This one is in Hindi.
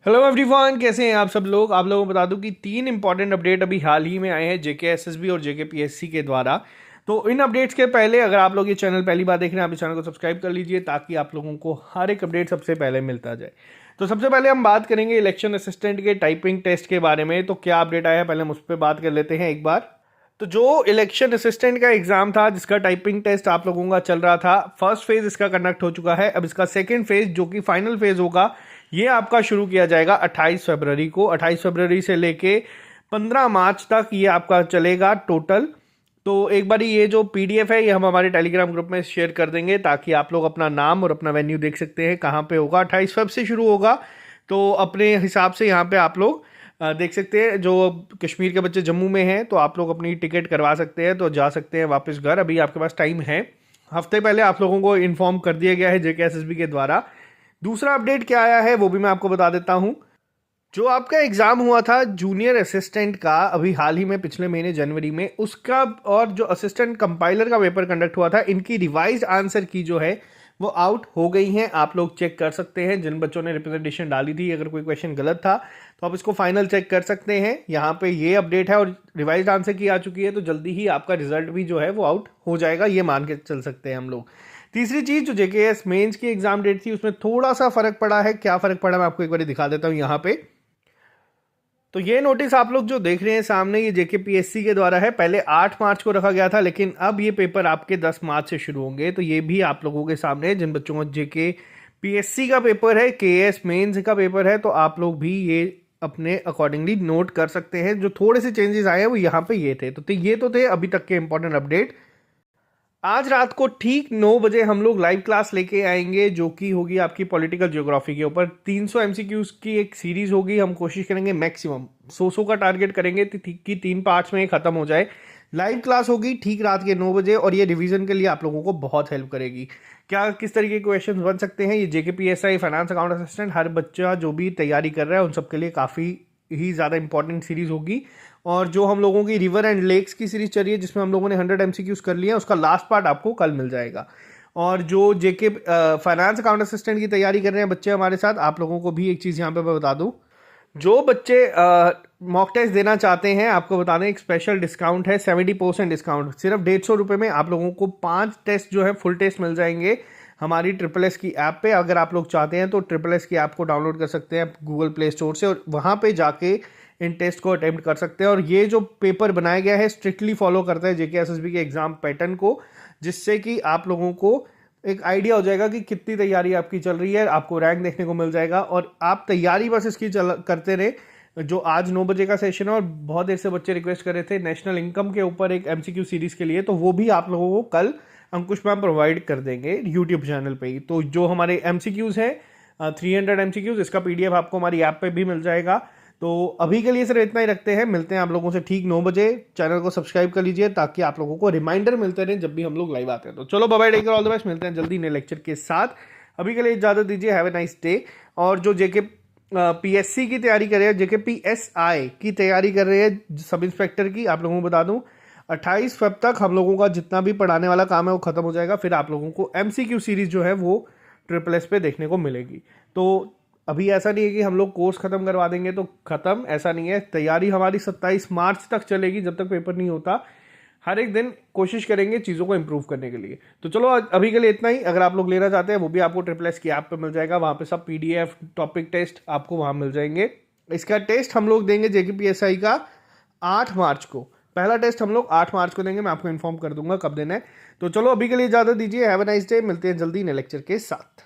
हेलो एवरीवन, कैसे हैं आप सब लोग। आप लोगों को बता दूं कि 3 इंपॉर्टेंट अपडेट अभी हाल ही में आए हैं जेके एसएसबी और जेके पीएससी के द्वारा। तो इन अपडेट्स के पहले अगर आप लोग ये चैनल पहली बार देख रहे हैं, आप इस चैनल को सब्सक्राइब कर लीजिए ताकि आप लोगों को हर एक अपडेट सबसे पहले मिलता जाए। तो सबसे पहले हम बात करेंगे इलेक्शन असिस्टेंट के टाइपिंग टेस्ट के बारे में। तो क्या अपडेट आया है, पहले हम उस पर बात कर लेते हैं एक बार। तो जो इलेक्शन असिस्टेंट का एग्जाम था जिसका टाइपिंग टेस्ट आप लोगों का चल रहा था, फर्स्ट फेज इसका कंडक्ट हो चुका है। अब इसका सेकंड फेज जो कि फाइनल फेज होगा, ये आपका शुरू किया जाएगा 28 फरवरी को। 28 फरवरी से लेके 15 मार्च तक ये आपका चलेगा टोटल। तो एक बार ये जो पीडीएफ है ये हम हमारे टेलीग्राम ग्रुप में शेयर कर देंगे ताकि आप लोग अपना नाम और अपना वेन्यू देख सकते हैं कहाँ पे होगा। 28 फरवरी से शुरू होगा, तो अपने हिसाब से यहाँ पे आप लोग देख सकते हैं। जो कश्मीर के बच्चे जम्मू में हैं तो आप लोग अपनी टिकट करवा सकते हैं, तो जा सकते हैं वापस घर। अभी आपके पास टाइम है, हफ्ते पहले आप लोगों को इन्फॉर्म कर दिया गया है जेके एसएसबी के द्वारा। दूसरा अपडेट क्या आया है वो भी मैं आपको बता देता हूं। जो आपका एग्जाम हुआ था जूनियर असिस्टेंट का अभी हाल ही में पिछले महीने जनवरी में, उसका और जो असिस्टेंट कंपाइलर का पेपर कंडक्ट हुआ था, इनकी रिवाइज आंसर की जो है वो आउट हो गई हैं। आप लोग चेक कर सकते हैं जिन बच्चों ने रिप्रेजेंटेशन डाली थी, अगर कोई क्वेश्चन गलत था तो आप इसको फाइनल चेक कर सकते हैं। यहाँ पे ये अपडेट है और रिवाइज आंसर की आ चुकी है, तो जल्दी ही आपका रिजल्ट भी जो है वो आउट हो जाएगा, ये मान के चल सकते हैं हम लोग। तीसरी चीज, जो जेकेएस मेंस की एग्जाम डेट थी उसमें थोड़ा सा फर्क पड़ा है। क्या फर्क पड़ा मैं आपको एक बार दिखा देता हूं यहाँ पे। तो ये नोटिस आप लोग जो देख रहे हैं सामने, ये जेके पीएससी के द्वारा है। पहले 8 मार्च को रखा गया था, लेकिन अब ये पेपर आपके 10 मार्च से शुरू होंगे। तो ये भी आप लोगों के सामने है, जिन बच्चों को जेके पीएससी का पेपर है, केएस मेंस का पेपर है, तो आप लोग भी ये अपने अकॉर्डिंगली नोट कर सकते हैं। जो थोड़े से चेंजेस आए हैं वो यहाँ पे ये थे। तो ये तो थे अभी तक के इंपॉर्टेंट अपडेट। आज रात को ठीक 9 बजे हम लोग लाइव क्लास लेके आएंगे, जो कि होगी आपकी पॉलिटिकल ज्योग्राफी के ऊपर। 300 एमसीक्यूज की एक सीरीज होगी। हम कोशिश करेंगे मैक्सिमम 100 का टारगेट करेंगे कि 3 पार्ट्स में खत्म हो जाए। लाइव क्लास होगी ठीक रात के 9 बजे, और ये रिवीजन के लिए आप लोगों को बहुत हेल्प करेगी। क्या किस तरीके के क्वेश्चन बन सकते हैं, ये जेके पीएसआई फाइनेंस अकाउंट असिस्टेंट, हर बच्चा जो भी तैयारी कर रहा है उन सबके लिए काफ़ी ही ज़्यादा इंपॉर्टेंट सीरीज होगी। और जो हम लोगों की रिवर एंड लेक्स की सीरीज चल रही है जिसमें हम लोगों ने 100 एमसीक्यूज कर लिया है, उसका लास्ट पार्ट आपको कल मिल जाएगा। और जो जेके फाइनेंस अकाउंट असिस्टेंट की तैयारी कर रहे हैं बच्चे हमारे साथ, आप लोगों को भी एक चीज़ यहाँ पे मैं बता दूँ। जो बच्चे मॉक टेस्ट देना चाहते हैं, आपको बता दें एक स्पेशल डिस्काउंट है, 70% डिस्काउंट। सिर्फ 150 रुपये में आप लोगों को 5 टेस्ट जो है फुल टेस्ट मिल जाएंगे हमारी ट्रिपल एस की ऐप पे। अगर आप लोग चाहते हैं तो ट्रिपल एस की ऐप को डाउनलोड कर सकते हैं गूगल प्ले स्टोर से, और वहाँ पे जाके इन टेस्ट को अटेम्प्ट कर सकते हैं। और ये जो पेपर बनाया गया है स्ट्रिक्टली फॉलो करता है जेके एसएसबी के एग्जाम पैटर्न को, जिससे कि आप लोगों को एक आइडिया हो जाएगा कि कितनी तैयारी आपकी चल रही है। आपको रैंक देखने को मिल जाएगा, और आप तैयारी बस इसकी करते रहे। जो आज 9 बजे का सेशन है, और बहुत देर से बच्चे रिक्वेस्ट कर रहे थे नेशनल इनकम के ऊपर एक एमसीक्यू सीरीज के लिए, तो वो भी आप लोगों को कल अंकुश मैम प्रोवाइड कर देंगे यूट्यूब चैनल पे ही। तो जो हमारे एमसीक्यूज है 300 एमसीक्यूज, इसका पीडीएफ आपको हमारी ऐप पे भी मिल जाएगा। तो अभी के लिए सिर्फ इतना ही रखते हैं, मिलते हैं आप लोगों से ठीक 9 बजे। चैनल को सब्सक्राइब कर लीजिए ताकि आप लोगों को रिमाइंडर मिलते रहे जब भी हम लोग लाइव आते हैं। तो चलो bye bye, take care, all the best. मिलते हैं जल्दी नए लेक्चर के साथ। अभी के लिए इजाजत दीजिए, हैव ए नाइस डे। और जो जेके पीएससी की तैयारी कर रहे हैं, जेके पीएसआई की तैयारी कर रहे हैं सब इंस्पेक्टर की, आप लोगों को बता दूं 28 फरवरी तक हम लोगों का जितना भी पढ़ाने वाला काम है वो खत्म हो जाएगा। फिर आप लोगों को एमसीक्यू सीरीज जो है वो ट्रिपल एस पे देखने को मिलेगी। तो अभी ऐसा नहीं है कि हम लोग कोर्स खत्म करवा देंगे तो खत्म, ऐसा नहीं है। तैयारी हमारी 27 मार्च तक चलेगी, जब तक पेपर नहीं होता। हर एक दिन कोशिश करेंगे चीज़ों को इंप्रूव करने के लिए। तो चलो अभी के लिए इतना ही। अगर आप लोग लेना चाहते हैं वो भी आपको ट्रिपल एस की ऐप पे मिल जाएगा, वहाँ पे सब पीडीएफ टॉपिक टेस्ट आपको वहाँ मिल जाएंगे। इसका टेस्ट हम लोग देंगे जेके पीएसआई का 8 मार्च को। पहला टेस्ट हम लोग 8 मार्च को देंगे, मैं आपको इन्फॉर्म कर दूंगा कब देना है। तो चलो अभी के लिए इजाजत दीजिए, हैव अ नाइस डे। मिलते हैं जल्दी नए लेक्चर के साथ।